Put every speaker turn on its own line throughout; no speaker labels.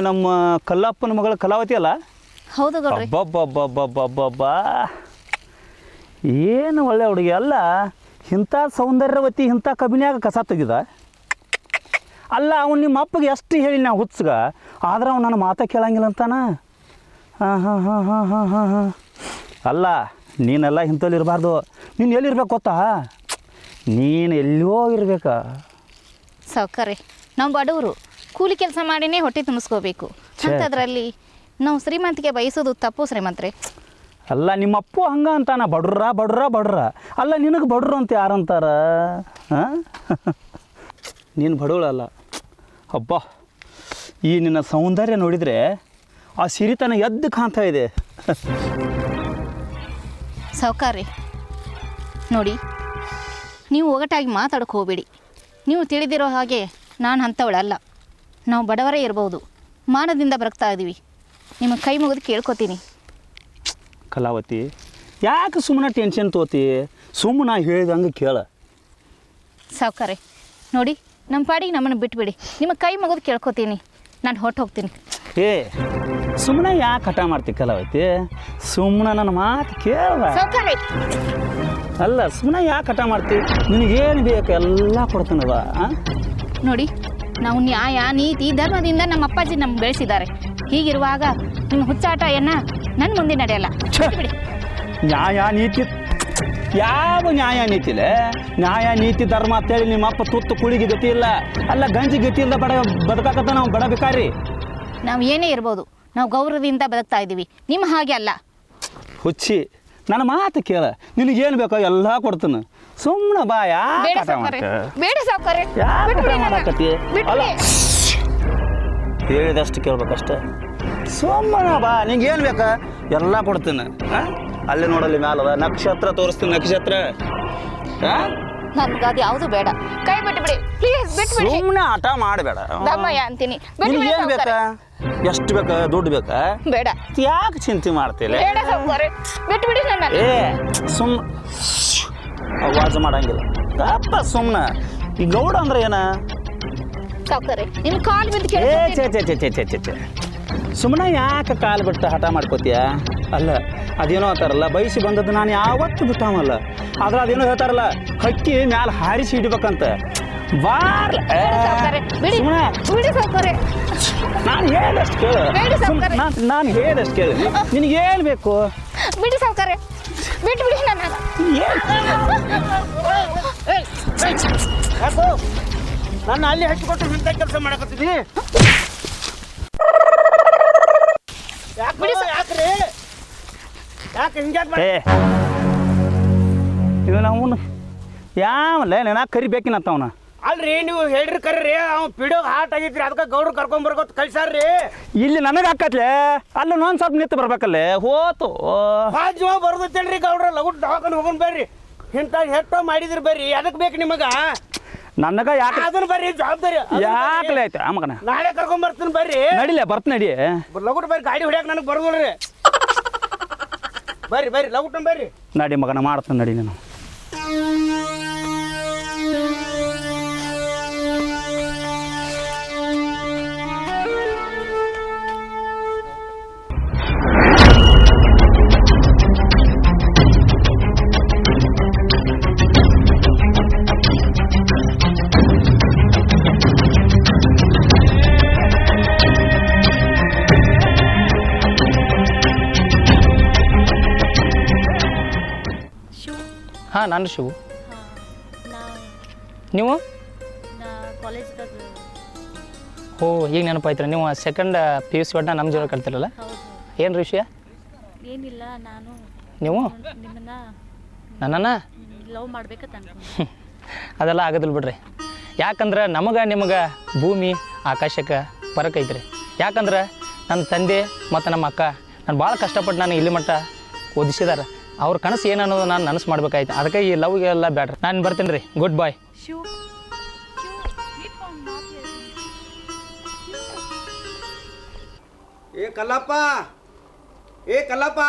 ನಮ್ಮ ಕಲ್ಲಪ್ಪನ ಮಗಳ ಕಲಾವತಿ ಅಲ್ಲ?
ಹೌದು ಗೌಡ್ರಿ.
ಅಬ್ಬಬ್ಬಬ್ಬಬ್ಬಬ್ಬಬ್ಬಾ, ಏನು ಒಳ್ಳೆ ಹುಡುಗಿ ಅಲ್ಲ. ಇಂಥ ಸೌಂದರ್ಯವತಿ ಇಂಥ ಕಬಿನ್ಯಾಗ ಕಸ ತೆಗಿದ ಅಲ್ಲ. ಅವ್ನು ನಿಮ್ಮ ಅಪ್ಪಗೆ ಎಷ್ಟು ಹೇಳಿ ನಾ ಹುಚ್ಚಗ, ಆದ್ರೆ ಅವ್ನು ನನ್ನ ಮಾತ ಕೇಳಂಗಿಲ್ಲ ಅಂತಾನ. ಹಾಂ ಅಲ್ಲ, ನೀನೆಲ್ಲ ಇಂಥಲ್ಲಿ ಇರಬಾರ್ದು. ನೀನು ಎಲ್ಲಿರ್ಬೇಕು ಗೊತ್ತಾ? ನೀನು ಎಲ್ಲೋ ಇರ್ಬೇಕಾ.
ಸಾವ್ಕಾರೆ, ನಾವು ಬಡವರು, ಕೂಲಿ ಕೆಲಸ ಮಾಡಿನೇ ಹೊಟ್ಟೆ ತುಂಬಿಸ್ಕೋಬೇಕು. ಅಂಥದ್ರಲ್ಲಿ ನಾವು ಶ್ರೀಮಂತಿಗೆ ಬಯಸೋದು ತಪ್ಪು ಶ್ರೀಮಂತ್ರೆ.
ಅಲ್ಲ, ನಿಮ್ಮಪ್ಪು ಹಂಗೆ ಅಂತಾನ, ಬಡ್ರ. ಅಲ್ಲ, ನಿನಗೆ ಬಡ್ರು ಅಂತ ಯಾರಂತಾರ? ಹಾಂ, ನೀನು ಬಡವಳಲ್ಲ. ಅಬ್ಬ, ಈ ನಿನ್ನ ಸೌಂದರ್ಯ ನೋಡಿದರೆ ಆ ಸಿರಿತನ ಎದ್ದು ಕಾಣ್ತಾ ಇದೆ.
ಸಾವ್ಕಾರೆ ನೋಡಿ, ನೀವು ಒಗಟಾಗಿ ಮಾತಾಡೋಕೆ ಹೋಗಬೇಡಿ. ನೀವು ತಿಳಿದಿರೋ ಹಾಗೆ ನಾನು ಅಂಥವಳಲ್ಲ. ನಾವು ಬಡವರೇ ಇರ್ಬೋದು, ಮಾನದಿಂದ ಬದುಕ್ತಾ ಇದ್ದೀವಿ. ನಿಮ್ಮ ಕೈ ಮುಗಿದು ಕೇಳ್ಕೊತೀನಿ.
ಕಲಾವತಿ, ಯಾಕೆ ಸುಮ್ಮನೆ ಟೆನ್ಷನ್ ತೋತಿ? ಸುಮ್ಮನೆ ಹೇಳಿದಂಗೆ ಕೇಳ.
ಸಾವ್ಕಾರೆ ನೋಡಿ, ನಮ್ಮ ಪಾಡಿಗೆ ನಮ್ಮನ್ನು ಬಿಟ್ಬಿಡಿ. ನಿಮ್ಮ ಕೈ ಮುಗಿದು ಕೇಳ್ಕೊತೀನಿ, ನಾನು ಹೊಟ್ಟು ಹೋಗ್ತೀನಿ.
ಏ, ಸುಮ್ಮನೆ ಯಾಕೆ ಹಠ ಮಾಡ್ತಿ ಕಲಾವತಿ? ಸುಮ್ಮನೆ ನನ್ನ ಮಾತು ಕೇಳ.
ಸಾವ್ಕಾರೆ
ಅಲ್ಲ, ಸುಮ್ಮನೆ ಯಾಕೆ ಹಠ ಮಾಡ್ತಿ? ನಿನಗೇನು ಬೇಕು ಎಲ್ಲ ಕೊಡ್ತೀನವ.
ನೋಡಿ, ನಾವು ನ್ಯಾಯ ನೀತಿ ಧರ್ಮದಿಂದ ನಮ್ಮ ಅಪ್ಪಾಜಿ ನಮ್ಗೆ ಬೆಳೆಸಿದ್ದಾರೆ. ಹೀಗಿರುವಾಗ ನಿಮ್ಮ ಹುಚ್ಚಾಟ ನನ್ನ ಮುಂದೆ ನಡೆಯಲ್ಲ. ಬಿಡಿ.
ನ್ಯಾಯ ನೀತಿ ಯಾವ ನ್ಯಾಯ ನೀತಿಲೆ? ನ್ಯಾಯ ನೀತಿ ಧರ್ಮ ಅಂತೇಳಿ ನಿಮ್ಮ ಅಪ್ಪ ತುತ್ತು ಕುಳಿಗೆ ಗತಿ ಇಲ್ಲ. ಅಲ್ಲ, ಗಂಜಿ ಗತಿ ಇಲ್ಲದ ಬದುಕಾಕತ್ತ ನಾವು ಬಡ ಬೇಕಾರಿ.
ನಾವು ಏನೇ ಇರ್ಬೋದು, ನಾವು ಗೌರವದಿಂದ ಬದುಕ್ತಾ ಇದ್ದೀವಿ. ನಿಮ್ಮ ಹಾಗೆ ಅಲ್ಲ.
ಹುಚ್ಚಿ, ನನ್ನ ಮಾತು ಕೇಳ. ನಿನಗೇನು ಬೇಕೋ ಎಲ್ಲ ಕೊಡ್ತೀನಿ. ಸುಮ್ಮನೆ ಬಾ.
ಬೇಡ
ಯಾಕೆ
ಸಾವ್ಕಾರೆ, ಬೇಡ ಸಾವ್ಕಾರೆ.
ಮಾಡಕತ್ತಿ? ಅಲ್ಲ, ಹೇಳಿದಷ್ಟು ಕೇಳ್ಬೇಕಷ್ಟೆ. ಸುಮ್ಮನೆ ಬಾ, ನಿಂಗೇನು ಬೇಕಾ ಎಲ್ಲ ಕೊಡ್ತೀನಿ. ಅಲ್ಲಿ ನೋಡಲ್ಲಿ ಮ್ಯಾಲದ ನಕ್ಷತ್ರ ತೋರಿಸ್ತೀನಿ. ನಕ್ಷತ್ರ
ನನ್ಗೆ ಅದು ಯಾವುದು ಬೇಡ. ಕೈ ಬಿಟ್ಬಿಡಿ ಪ್ಲೀಸ್, ಬಿಟ್ಬಿಡಿ.
ಸುಮ್ಮನೆ ಆಟ ಮಾಡಬೇಡ.
ದಮ್ಮಯ್ಯ ಅಂತೀನಿ.
ನಿನಗೇನು ಬೇಕಾ? ಎಷ್ಟು ಬೇಕಾ? ದುಡ್ಡು ಬೇಕಾ?
ಬೇಡ.
ಯಾಕೆ ಚಿಂತೆ ಮಾಡ್ತಿಲ್ಲ?
ಬೇಡ ಸಾವ್ಕಾರೆ, ಬಿಟ್ಬಿಡಿ ನನ್ನ.
ಏ, ಸುಮ್ಮ ಅವಾಜ್ ಮಾಡಂಗಿಲ್ಲ. ತಪ್ಪ ಸುಮ್ಮನೆ. ಈ ಗೌಡ ಅಂದ್ರೆ ಏನ?
ಸಾವ್ಕಾರೆ, ನಿಮ್ಮ ಕಾಲು ಬಿದ್ದು
ಚೇ ಸುಮ್ಮನೆ ಯಾಕೆ ಕಾಲು ಬಿಟ್ಟು ಹಠ ಮಾಡ್ಕೋತೀಯ? ಅಲ್ಲ, ಅದೇನೋ ಅಂತಾರಲ್ಲ, ಬಯಸಿ ಬಂದದ್ದು ನಾನು ಯಾವತ್ತು ಬಿಟ್ಟಾಮಲ್ಲ. ಆದ್ರೆ ಅದೇನೋ ಹೇಳ್ತಾರಲ್ಲ, ಹಕ್ಕಿ ಮ್ಯಾಲ ಹಾರಿಸಿ ಇಡ್ಬೇಕಂತ. ಬಾರ್ ನಾನು ಹೇಳಿದಷ್ಟು ಕೇಳು. ನಾನು ಹೇಳಿದಷ್ಟು ಕೇಳು. ನಿನಗೇನು ಬೇಕು?
ಬಿಡಿ ಸಾವ್ಕಾರೆ, ಬಿಟ್ಬಿಡಿ ನನ್ನ.
ನನ್ನ ಅಲ್ಲಿ ಹಚ್ಚಿಕೊಟ್ಟು ಇಂಥ ಕೆಲಸ ಮಾಡಕತ್ತಿದ್ದಿ? ಯಾಕೆ ಹಿಂಗ್ಯಾಕೆ ಇವ ನಾವು ಯಾವಲ್ಲ ನಾ ಕರಿಬೇಕಿನತ್ತ ಅವನ?
ಅಲ್ರಿ, ನೀವು ಹೇಳ್ರಿ ಕರ್ರಿ, ಅವ್ನು ಪಿಡಿಯೋಗ ಹಾಟ್ ಆಗಿದ್ರಿ, ಅದಕ್ಕೆ ಗೌಡ್ರು ಕರ್ಕೊಂಬರ್ಗೋತ್ ಕಳ್ಸಾರ್ರಿ.
ಇಲ್ಲಿ ನನಗೆ ಹಾಕತ್ಲೆ, ಅಲ್ಲ ನಾನು ಸ್ವಲ್ಪ ನಿಂತು ಬರ್ಬೇಕಲ್ಲೇ. ಹೋತು
ಜೀವ ಬರೋದತ್ತೇಳ್ರಿ ಗೌಡ್ರ. ಲಗು ದವಾಖಾನೆ ಹೋಗೋಣ ಬರ್ರಿ. ಇಂಥ ಹೆಟ್ಟೋ ಮಾಡಿದ್ರಿ ಬರ್ರಿ. ಅದಕ್ಕೆ ಬೇಕು ನಿಮಗ?
ನನಗ ಯಾಕೆ
ಅದನ್ನ ಬರ್ರಿ, ಜವಾಬ್ದಾರಿ
ಯಾಕಲೆ ಆಯ್ತು ಆ ಮಗನ.
ನಾಳೆ ಕರ್ಕೊಂಬರ್ತೀನಿ ಬರ್ರಿ.
ನಡಿಲೆ, ಬರ್ತ ನಡಿ.
ಲಗುಟ್ ಬರ್ರಿ, ಗಾಡಿ ಹೊಡ್ಯಾಕ ನನಗೆ ಬರ್ಬೋಲ್ರಿ. ಬರ್ರಿ ಬರ್ರಿ, ಲಗುಟ್ ಬರ್ರಿ.
ನಡಿ ಮಗನ, ಮಾಡ್ತಾನೆ ನಡಿ ನೀನು. ಹಾಂ, ನಾನು ಶಿವು. ನೀವು? ಓ, ಈಗ ನೆನಪಾಯ್ತು. ನೀವು ಸೆಕೆಂಡ್ PUC ಒಡ್ನ ನಮ್ಮ ಜೋರ ಕಲ್ತಿರಲ್ಲ? ಏನು ವಿಷಯ?
ಏನಿಲ್ಲ, ನಾನು
ನೀವು ನನ್ನನ್ನು
ಲವ್ ಮಾಡ್ಬೇಕಂತ
ಅದೆಲ್ಲ ಆಗೋದಿಲ್ಲ ಬಿಡ್ರಿ. ಯಾಕಂದ್ರೆ ನಮಗೆ ನಿಮಗೆ ಭೂಮಿ ಆಕಾಶಕ್ಕೆ ಫರಕ್ ಐತ್ರಿ. ಯಾಕಂದ್ರೆ ನನ್ನ ತಂದೆ ಮತ್ತು ನಮ್ಮ ಅಕ್ಕ ನಾನು ಭಾಳ ಕಷ್ಟಪಟ್ಟು ನಾನು ಇಲ್ಲಿ ಮಟ್ಟ ಓದಿಸಿದಾರೆ. ಅವ್ರ ಕನಸು ಏನನ್ನೋದು ನಾನು ನನಸು ಮಾಡ್ಬೇಕಾಯ್ತು. ಅದಕ್ಕೆ ಈ ಲವ್ಗೆ ಎಲ್ಲ ಬೇಡ್ರಿ. ನಾನು ಬರ್ತೀನಿ ರೀ. ಗುಡ್ ಬಾಯ್.
ಏ ಕಲ್ಲಪ್ಪ, ಏ ಕಲ್ಲಪ್ಪ.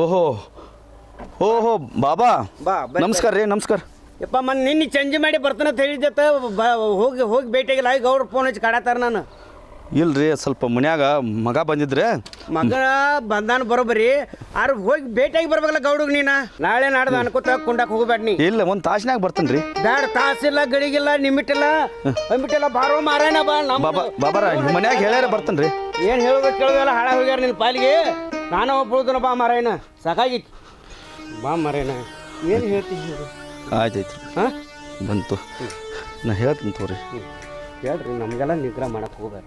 ಓಹೋ ಓಹೋ ಬಾಬಾ,
ಬಾ.
ನಮಸ್ಕಾರ ರೀ. ನಮಸ್ಕಾರ.
ಯಪ್ಪ, ನಿನ್ನೆ ಚೇಂಜ್ ಮಾಡಿ ಬರ್ತಾನೆ ಅಂತ ಹೇಳಿದ್ದೆ. ಹೋಗಿ ಭೇಟಿಯಾಗಿಲ್ಲ. ಗೌಡ್ರು ಫೋನ್ ಹಚ್ಚಿ ಕಾಡತ್ತಾರ. ನಾನು
ಇಲ್ರಿ ಸ್ವಲ್ಪ ಮನ್ಯಾಗ ಮಗ ಬಂದಿದ್ರೆ
ಮಗ ಬಂದಾನ ಬರೋಬರಿ ಆರ್ ಹೋಗಿ ಭೇಟಿಯಾಗಿ ಬರ್ಬೇಕಲ್ಲ ಗೌಡಗ್ ನೀನ ನಾಳೆ ನಾಡ್ದು ಅನ್ಕೋತ ಕುಂಡಕ್ ಹೋಗ್ಬೇಡ ನೀ
ಇಲ್ಲ ಒಂದು ತಾಸ್ನಾಗ ಬರ್ತೀನಿ ರೀ
ಬ್ಯಾಡ ತಾಸಿಲ್ಲ ಗಡಿಗಿಲ್ಲ ನಿಮಿಟ್ಟಿಲ್ಲ ಅಂಬಿಟ್ಟಿಲ್ಲ ಬಾರೋ ಮಾರಾಯಣ ಬಾ ನಮ್ಮ
ಬಾಬಾರ ಮನ್ಯಾಗ ಹೇಳ್ಯಾರ ಬರ್ತೀನಿ ರೀ
ಏನ್ ಹೇಳ್ಬೇಕು ಕೇಳೋದಲ್ಲ ಹಾಳ ಹೋಗ್ಯಾರ ನಿನ್ನ ಪಾಲಿಗೆ ನಾನು ಒಬ್ಬಳ್ದನ ಬಾ ಮಾರಾಯಣ ಸಾಕಾಗಿತ್ತು ಬಾ ಮಾರಾಯಣ ಏನು ಹೇಳ್ತೀನಿ
ಆಯ್ತಾಯ್ತು
ಹಾಂ
ಬಂತು ನಾ ಹೇಳ್ತೀನಿ ತೋರಿ
ಹೇಳ್ರಿ ನಮಗೆಲ್ಲ ನಿಗ್ರಹ ಮಾಡಕ್ಕೆ ಹೋಗ್ಬೇಡ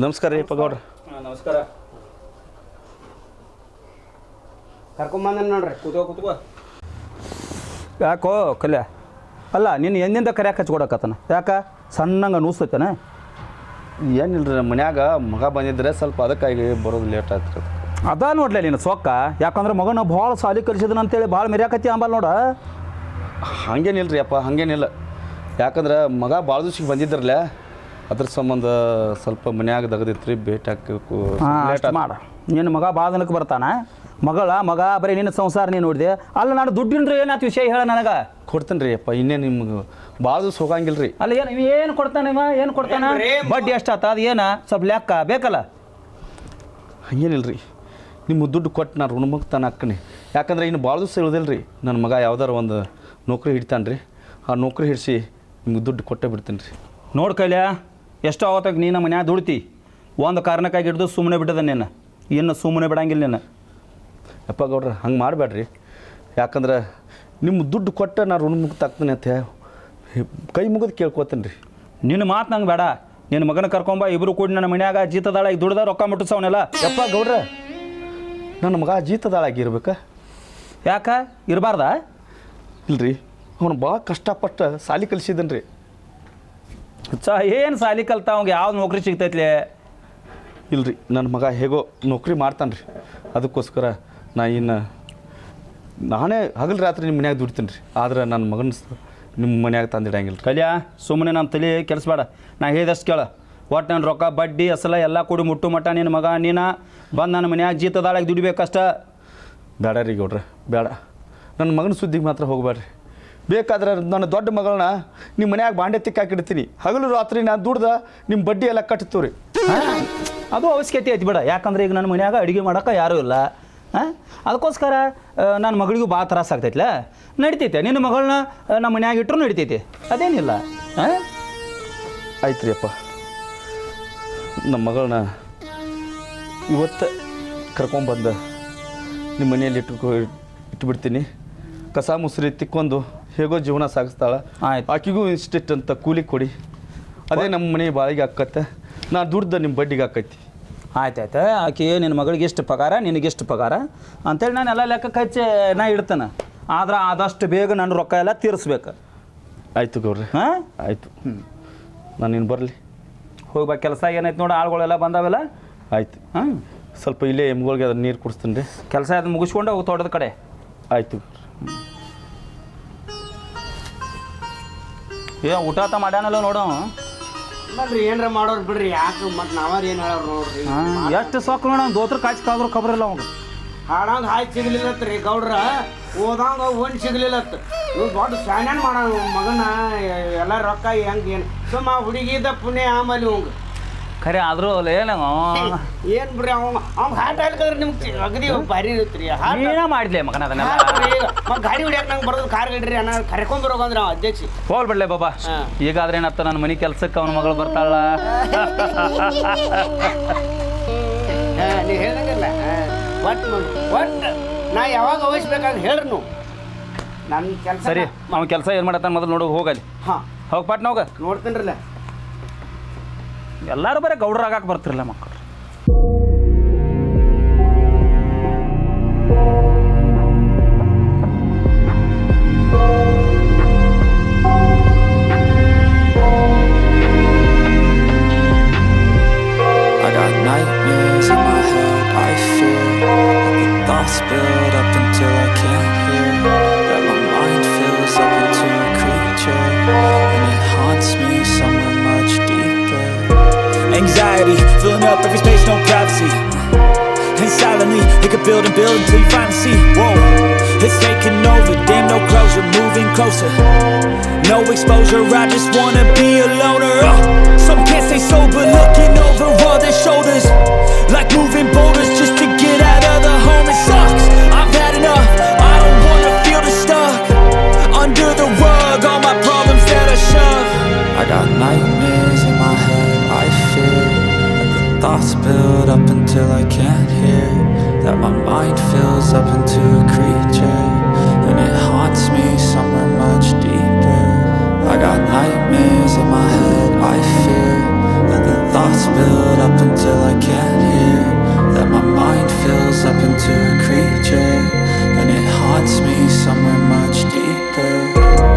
ನಮಸ್ಕಾರ ರೀ ಗೌಡ್ರ
ನಮಸ್ಕಾರ.
ಕರ್ಕೊಂಬಂದ ನೋಡ್ರಿ ಕೂತ್ಕೋ
ಯಾಕೋ ಕಲ್ಯ ಅಲ್ಲ ನೀನು ಎಂದಿಂದ ಕರ್ಯಾಕೆ ಹಚ್ಕೊಡಕತ್ತಾನ ಯಾಕೆ ಸಣ್ಣಂಗೆ ಅನಿಸ್ತೈತೇನ
ಏನಿಲ್ರಿ ನಮ್ಮ ಮನ್ಯಾಗ ಮಗ ಬಂದಿದ್ರೆ ಸ್ವಲ್ಪ ಅದಕ್ಕಾಗಿ ಬರೋದು ಲೇಟ್ ಆಯ್ತು
ಅದ ನೋಡ್ಲಿ ನೀನು ಸೊಕ್ಕ ಯಾಕಂದ್ರೆ ಮಗನ ಭಾಳ ಸಾಲಿ ಕಲಿಸಿದನ ಅಂತೇಳಿ ಭಾಳ ಮೆರ್ಯಾಕತ್ತಿ ಅಂಬಲ್ ನೋಡ
ಹಂಗೇನಿಲ್ರಿ ಅಪ್ಪ ಹಾಗೇನಿಲ್ಲ ಯಾಕಂದ್ರೆ ಮಗ ಭಾಳ ದಿವ್ಸಕ್ಕೆ ಬಂದಿದ್ರಲ್ಲ ಅದ್ರ ಸಂಬಂಧ ಸ್ವಲ್ಪ ಮನ್ಯಾಗ ದಗದಿತ್ತು ರೀ ಭೇಟಿ ಹಾಕಬೇಕು
ಹಾಂ ಅಷ್ಟು ಮಾಡ ನಿನ್ನ ಮಗ ಭಾಳ ದಿನಕ್ಕೆ ಬರ್ತಾನ ಮಗ ಬರೀ ನಿನ್ನ ಸಂಸಾರ ನೀನು ನೋಡಿದೆ ಅಲ್ಲ ನಾನು ದುಡ್ಡಿನ ಏನಾಯ್ತು ವಿಷಯ ಹೇಳ ನನಗೆ
ಕೊಡ್ತೇನೆ ರೀ ಅಪ್ಪ ಇನ್ನೇ ನಿಮ್ಗೆ ಭಾಳ ದಿವ್ಸ ಹೋಗಂಗಿಲ್ಲ ರೀ
ಅಲ್ಲ ಏನು ಕೊಡ್ತಾನೆ ಇವ ಏನು ಕೊಡ್ತಾನ ಬಡ್ಡಿ ಎಷ್ಟಾತ ಅದು ಏನು ಸ್ವಲ್ಪ ಲೆಕ್ಕ ಬೇಕಲ್ಲ
ಹಂಗೇನಿಲ್ಲ ರೀ ನಿಮ್ಮ ದುಡ್ಡು ಕೊಟ್ಟು ನಾನು ಋಣಮುಕ್ತಾನ ಹಾಕ್ತೀನಿ ಯಾಕಂದ್ರೆ ಇನ್ನು ಭಾಳ ದಿವಸ ಇರೋದಿಲ್ಲ ರೀ ನನ್ನ ಮಗ ಯಾವ್ದಾರು ಒಂದು ನೌಕರಿ ಹಿಡಿತಾನೆ ರೀ ಆ ನೌಕರಿ ಹಿಡಿಸಿ ನಿಮ್ಗೆ ದುಡ್ಡು ಕೊಟ್ಟೇ ಬಿಡ್ತೀನಿ ರೀ
ನೋಡ್ ಕೈಲ್ಯ ಎಷ್ಟೋ ಅವತ್ತಾಗ ನೀನು ಮನ್ಯಾಗ ದುಡ್ತಿ ಒಂದು ಕಾರಣಕ್ಕಾಗಿ ಹಿಡಿದು ಸುಮ್ಮನೆ ಬಿಟ್ಟದ ನೀನು ಇನ್ನು ಸುಮ್ಮನೆ ಬಿಡಂಗಿಲ್ಲ ನೀನು
ಅಪ್ಪ ಗೌಡ್ರ ಹಂಗೆ ಮಾಡಬೇಡ್ರಿ ಯಾಕಂದ್ರೆ ನಿಮ್ಮ ದುಡ್ಡು ಕೊಟ್ಟು ನಾನು ಋಣಮುಕ್ತ ಆಗ್ತೀನಿ ಅಂತ ಕೈ ಮುಗಿದು ಕೇಳ್ಕೊತೀನಿ ರೀ
ನಿನ್ನ ಮಾತು ನಂಗೆ ಬೇಡ ನಿನ್ನ ಮಗನ ಕರ್ಕೊಂಬ ಇಬ್ಬರು ಕೂಡಿ ನನ್ನ ಮನ್ಯಾಗ ಜೀತದಾಳಾಗಿ ದುಡ್ದ ರೊಕ್ಕ ಮುಟ್ಟಿಸವನೆಲ್ಲ
ಯಪ್ಪ ಗೌಡ್ರ ನನ್ನ ಮಗ ಜೀತದಾಳಾಗಿರ್ಬೇಕಾ
ಯಾಕೆ ಇರಬಾರ್ದ
ಇಲ್ರಿ ಅವನು ಭಾಳ ಕಷ್ಟಪಟ್ಟು ಸಾಲಿ ಕಲಿಸಿದನು ರೀ
ಏನು ಸಾಲಿ ಕಲ್ತ ಅವಂಗೆ ಯಾವ್ದು ನೌಕರಿ ಸಿಗ್ತೈತ್ಲೆ
ಇಲ್ರಿ ನನ್ನ ಮಗ ಹೇಗೋ ನೌಕರಿ ಮಾಡ್ತಾನೆ ರೀ ಅದಕ್ಕೋಸ್ಕರ ನಾನೇ ಹಗಲು ರಾತ್ರಿ ನಿಮ್ಮ ಮನ್ಯಾಗ ದುಡ್ತೀನಿ ರೀ ಆದ್ರೆ ನನ್ನ ಮಗನ ನಿಮ್ಮ ಮನ್ಯಾಗ ತಂದಿಡಂಗಿಲ್ಲ ರೀ
ಕಲ್ಯಾ ಸುಮ್ಮನೆ ನಮ್ಮ ತಲೆ ಕೆಲ್ಸಬೇಡ ನಾ ಹೇಳಿದಷ್ಟು ಕೇಳ ಒಟ್ಟು ನನ್ನ ರೊಕ್ಕ ಬಡ್ಡಿ ಅಸಲ ಎಲ್ಲ ಕೂಡಿ ಮುಟ್ಟು ಮಟ್ಟ ನಿನ್ನ ಮಗ ನೀನು ಬಂದು ನನ್ನ ಮನ್ಯಾಗ ಜೀತದಾಳಾಗಿ ದುಡಿಬೇಕಷ್ಟ
ಬೇಡ ರೀ ಗೌಡ್ರೆ ಬೇಡ ನನ್ನ ಮಗನ ಸುದ್ದಿಗೆ ಮಾತ್ರ ಹೋಗಬೇಡ್ರಿ ಬೇಕಾದ್ರೆ ನನ್ನ ದೊಡ್ಡ ಮಗಳನ್ನ ನಿಮ್ಮ ಮನ್ಯಾಗ ಬಾಂಡೆ ತಿಕ್ಕಾಕಿಡ್ತೀನಿ ಹಗಲು ರಾತ್ರಿ ನಾನು ದುಡ್ದ ನಿಮ್ಮ ಬಡ್ಡಿ ಎಲ್ಲ ಕಟ್ತೀವಿ ರೀ
ಅದು ಅವಶ್ಯಕತೆ ಐತಿ ಬಿಡ ಯಾಕಂದ್ರೆ ಈಗ ನನ್ನ ಮನ್ಯಾಗ ಅಡುಗೆ ಮಾಡೋಕೆ ಯಾರೂ ಇಲ್ಲ ಹಾಂ ಅದಕ್ಕೋಸ್ಕರ ನನ್ನ ಮಗಳಿಗೂ ಭಾಳ ತ್ರಾಸ ಆಗ್ತೈತ್ಲ ನಡಿತೈತೆ ನಿನ್ನ ಮಗಳನ್ನ ನಮ್ಮ ಮನ್ಯಾಗ ಇಟ್ಟರು ನಡಿತೈತೆ ಅದೇನಿಲ್ಲ ಹಾಂ
ಆಯ್ತು ರೀ ಅಪ್ಪ ನಮ್ಮ ಮಗಳನ್ನ ಇವತ್ತು ಕರ್ಕೊಂಬಂದು ನಿಮ್ಮ ಮನೆಯಲ್ಲಿ ಇಟ್ಬಿಡ್ತೀನಿ ಕಸ ಮುಸ್ರಿ ತಿಕ್ಕೊಂಡು ಹೇಗೋ ಜೀವನ ಸಾಗಿಸ್ತಾಳೆ
ಆಯ್ತು.
ಆಕಿಗೂ ಇಷ್ಟಿಟ್ಟು ಅಂತ ಕೂಲಿ ಕೊಡಿ ಅದೇ ನಮ್ಮ ಮನೆ ಬಾಳಿಗೆ ಹಾಕತ್ತೆ ನಾ ದುಡ್ದು ನಿಮ್ಮ ಬಡ್ಡಿಗೆ ಹಾಕೈತಿ
ಆಯ್ತಾಯ್ತು ಆಕೆ ನಿನ್ನ ಮಗಳಿಗೆ ಎಷ್ಟು ಪಗಾರ ನಿನಗೆಷ್ಟು ಪಗಾರ ಅಂತೇಳಿ ನಾನು ಎಲ್ಲ ಲೆಕ್ಕಕ್ಕೆ ಹಚ್ಚಿ ನಾ ಇಡ್ತೇನೆ ಆದ್ರೆ ಆದಷ್ಟು ಬೇಗ ನನ್ನ ರೊಕ್ಕ ಎಲ್ಲ ತೀರಿಸ್ಬೇಕು
ಆಯಿತು ಗೌಡ್ರಿ
ಹಾಂ
ಆಯಿತು ನಾನು ಇನ್ನು ಬರಲಿ
ಹೋಗ್ಬಾ ಕೆಲಸ ಏನೈತೆ ನೋಡಿ ಆಳುಗಳೆಲ್ಲ ಬಂದಾವೆಲ್ಲ
ಆಯಿತು
ಹಾಂ
ಸ್ವಲ್ಪ ಇಲ್ಲೇ ಎಮ್ಗಳಿಗೆ ಅದನ್ನ ನೀರು ಕುಡಿಸ್ತೀನಿ ರೀ
ಕೆಲಸ ಅದು ಮುಗಿಸ್ಕೊಂಡು ಹೋಗಿ ತೋಟದ ಕಡೆ
ಆಯಿತು
ಊಟ ಆತ ಮಾಡ್ಯಾನಲ್ಲ ನೋಡು
ನೋಡ್ರಿ ಏನ್ರ ಮಾಡೋರು ಬಿಡ್ರಿ ಯಾಕೆ ಮತ್ತೆ ನಾವಾರ ಏನು ಹೇಳೋರು ನೋಡ್ರಿ
ಎಷ್ಟು ಸೊಕ್ಕ ನೋಡ ದೋತ್ರ ಕಾಚಿ ಕಾದ್ರು ಖಬರಿಲ್ಲ ಅವಾಗ
ಹಾಡಂಗ ಹಾಯ್ ಸಿಗ್ಲಿಲ್ಲತ್ರಿ ಗೌಡ್ರ ಓದಂಗ ಒಂದ್ ಸಿಗ್ಲಿಲ್ಲತ್ತ ಇವ್ ದೊಡ್ಡ ಶಾನ್ಯಾನ್ ಮಾಡ ಮಗನ ಎಲ್ಲ ರೊಕ್ಕ ಹೆಂಗ್ ಏನು ಸುಮ್ಮ ಹುಡುಗಿದ ಪುಣ್ಯ ಆಮೇಲೆ ಇವಂಗ
ಖರೆ ಆದರೂ ಏನು
ಏನ್ ಬಿಡ್ರಿ ಅವ್ನ ಹಾಟ್ ಹಾಕ್ಲಿಕ್ಕಂದ್ರೆ ನಿಮ್ಗೆ ಅಗದಿ ಭಾರಿ ಇರುತ್ರಿ ಹಾಟ್
ಏನ ಮಾಡಿದ್ಲೆ ಮಗನ ಅದನ್ನೆಲ್ಲ
ಮತ್ತೆ ಗಾಡಿ ಹೊಡ್ಯಾಕ ನಂಗೆ ಬರೋದು ಕಾರ್ ಗಡ್ರಿ ಅಣ್ಣ ಕರ್ಕೊಂಡ್ ಬರೋಕಂದ್ರೆ ಅವ ಅಧ್ಯಕ್ಷ
ಹೋಗ್ಬಿಡ್ಲೆ ಬಾಬಾ ಈಗಾದ್ರೆ ಏನತ್ತ ನನ್ನ ಮನೆ ಕೆಲ್ಸಕ್ಕೆ ಅವನ ಮಗಳು ಬರ್ತಾಳ
ನೀ ಹೇಳಂಗಿಲ್ಲ ಒಟ್ಟು ನಾ ಯಾವಾಗ ವಹಿಸ್ಬೇಕಾಗ ಹೇಳ್ರಿ ನೀವು ನನ್ನ ಕೆಲಸ
ಸರಿ ಅವ್ನ ಕೆಲಸ ಏನು ಮಾಡತ್ತಾನ ಮೊದಲು ನೋಡು ಹೋಗಲಿ
ಹಾಂ
ಹೋಗಿ ಪಟ್ನ ಹೋಗ
ನೋಡ್ತೀನ್ರಲ್ಲ
ಎಲ್ಲರೂ ಬರೀ ಗೌಡ್ರಾಗಕ್ಕೆ ಬರ್ತಿರಲ್ಲ ಮಕ್ಕಳು
I got nightmares in my head, I fear that the thoughts build up until I can't hear, that my mind fills up into a creature, and it haunts me somewhere much deeper. Anxiety, filling up every space, no privacy, and silently, it could build and build until you finally see, whoa, It's taking over, damn no closure, moving closer. No exposure, I just wanna be a loner. Some can't stay sober, looking over all their shoulders, like moving boulders just to get out of the home. It sucks, I've had enough, I don't wanna feel the stuck under the rug, all my problems that I shove. I got nightmares in my head, I fear that the thoughts build up until I can't hear, that my mind fills up into a creature, and it haunts me somewhere much deeper. I got nightmares in my head, I fear that the thoughts build up until I can't hear, that my mind fills up into a creature, and it haunts me somewhere much deeper.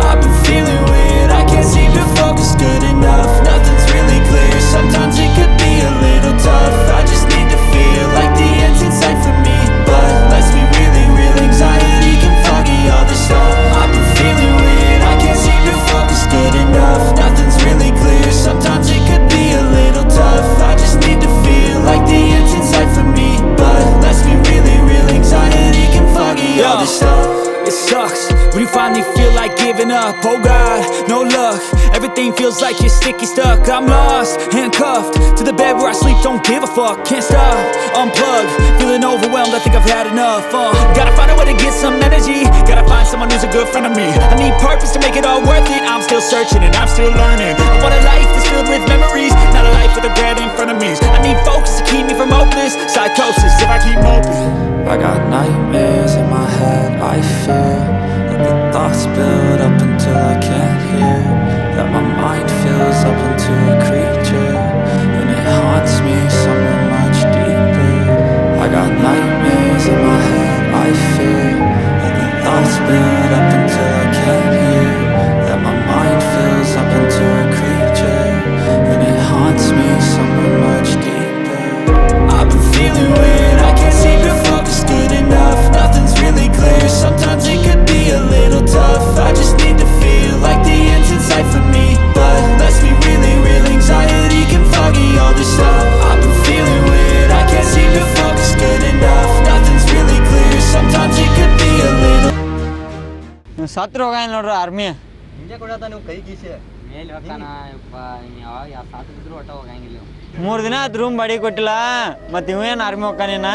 I've been feeling weird, I can't seem to focus good enough, nothing's really clear, sometimes it could be a little tough. I just need to feel like the end's in sight for me, but let's be really real, anxiety can foggy all this stuff. I've been feeling weird, I can't seem to focus good enough, nothing's really clear, sometimes it could be a little tough. I just need to feel like the end's in sight for me, but let's be really real, anxiety can foggy all this stuff. It sucks when you finally feel like giving up. Oh God, no luck, everything feels like you're sticky stuck. I'm lost, handcuffed to the bed where I sleep, don't give a fuck. Can't stop, unplug, feeling overwhelmed, I think I've had enough. Gotta find a way to get some energy, gotta find someone who's a good friend of me. I need purpose to make it all worth it, I'm still searching and I'm still learning. I want a life that's filled with memories, not a life with a regret in front of me. I need focus to keep me from hopeless psychosis if I keep moping. I got nightmares in my head, I fear that the thoughts build up until I can't hear, that my mind fills up into a creature, and it haunts me somewhere much deeper. I got nightmares in my head, I fear that the thoughts build up until I can't hear, that my mind fills up into a creature, and it haunts me somewhere much deeper. I've been feeling weird, I can't seem to focus good enough, nothing's really clear, sometimes it could be a little tough. I just need to feel like the end's in sight for me, but let's be really real, anxiety can foggy all this stuff. I've been feeling weird, I can't seem to focus good enough, nothing's really clear, sometimes it could be a little.
ಸತ್ರ ಹೋಗ ನೋಡ್ರಿ army
ಹಿಂಗೆ ಕೊಡತ್ತ ನೀವು ಕೈ ಗೀಸಿ
ಮೇಲೆ ಹೋಗ್ತಾನ ಯಾವಾಗ ಸಾತ್ ಬಿದ್ರು ಒಟ್ಟ ಹೋಗಂಗಿಲ್ಲ
3 ದಿನ ಆತ್ ರೂಮ್ ಬಾಡಿ ಕೊಟ್ಟಿಲ್ಲ ಮತ್ತೆ ಇವೇನು ಆರ್ಮಿ ಹೋಗ್ತಾನೇನ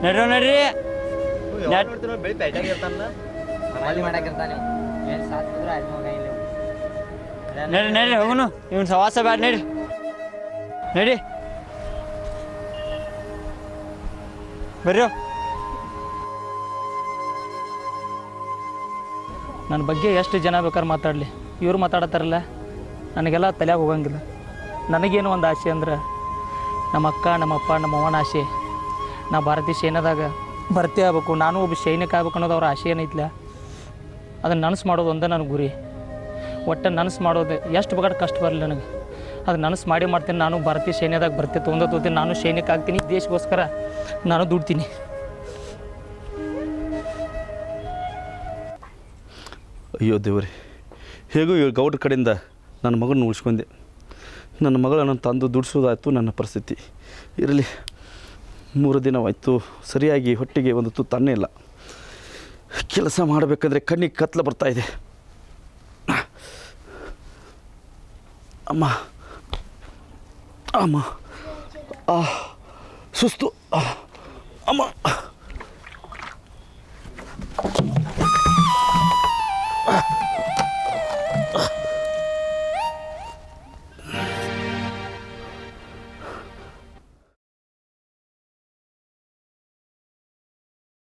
ನಡ್ರಿ
ಬೆಳಿ ಪೇಟೆಗೆ ಇರ್ತಾನ
ಅಲ್ಲಿ ಮಾಡಾಕಿರ್ತಾನೆ ಮೇಲೆ ಸಾತ್ ಬಿದ್ರು ಅಲ್ಲಿ ಹೋಗಂಗಿಲ್ಲ
ನಡ್ರಿ ಹೋಗುನು ಇವ್ನ ಸವಾಸ ಬ್ಯಾಡ ನಡಿ ಬರ್ರಿ
ನನ್ನ ಬಗ್ಗೆ ಎಷ್ಟು ಜನ ಬೇಕಾದ್ರೆ ಮಾತಾಡಲಿ, ಇವ್ರು ಮಾತಾಡತ್ತಾರಲ್ಲ ನನಗೆಲ್ಲ ತಲೆಯಾಗ ಹೋಗಂಗಿಲ್ಲ. ನನಗೇನು ಒಂದು ಆಸೆ ಅಂದ್ರೆ ನಮ್ಮ ಅಕ್ಕ ನಮ್ಮಪ್ಪ ನಮ್ಮವ್ವನ ಆಸೆ, ನಾ ಭಾರತೀಯ ಸೈನ್ಯದಾಗ ಭರ್ತಿ ಆಗ್ಬೇಕು, ನಾನು ಒಬ್ಬ ಸೈನಿಕ ಆಗ್ಬೇಕು ಅನ್ನೋದು ಅವ್ರ ಆಸೆ ಏನೈತಿಲ್ಲ, ಅದನ್ನು ನನಸು ಮಾಡೋದು ಒಂದೇ ನನ್ನ ಗುರಿ. ಒಟ್ಟು ನನಸು ಮಾಡೋದು ಎಷ್ಟು ಬೇಕಾದ್ರೆ ಕಷ್ಟ ಬರಲಿ ನನಗೆ, ಅದು ನನಸು ಮಾಡ್ತೀನಿ. ನಾನು ಭಾರತೀಯ ಸೈನ್ಯದಾಗ ಭರ್ತಿ ತೊಗೊಂತೀನಿ, ನಾನು ಸೈನಿಕ ಆಗ್ತೀನಿ, ದೇಶಕ್ಕೋಸ್ಕರ ನಾನು ದುಡ್ತೀನಿ.
ಅಯ್ಯೋ ದೇವರೇ, ಹೇಗೂ ಈ ಗೌಡ್ರ ಕಡೆಯಿಂದ ನನ್ನ ಮಗನ ಉಳಿಸ್ಕೊಂಡೆ. ನನ್ನ ಮಗಳನ್ನು ತಂದು ದುಡಿಸೋದಾಯ್ತು ನನ್ನ ಪರಿಸ್ಥಿತಿ. ಇರಲಿ, 3 ದಿನವಾಯಿತು, ಸರಿಯಾಗಿ ಹೊಟ್ಟೆಗೆ ಒಂದು ತುತ್ತು ಅನ್ನ ಇಲ್ಲ. ಕೆಲಸ ಮಾಡಬೇಕಂದ್ರೆ ಕಣ್ಣಿಗೆ ಕತ್ಲ ಬರ್ತಾಯಿದೆ. ಅಮ್ಮ ಅಮ್ಮ ಸುಸ್ತು ಅಮ್ಮ.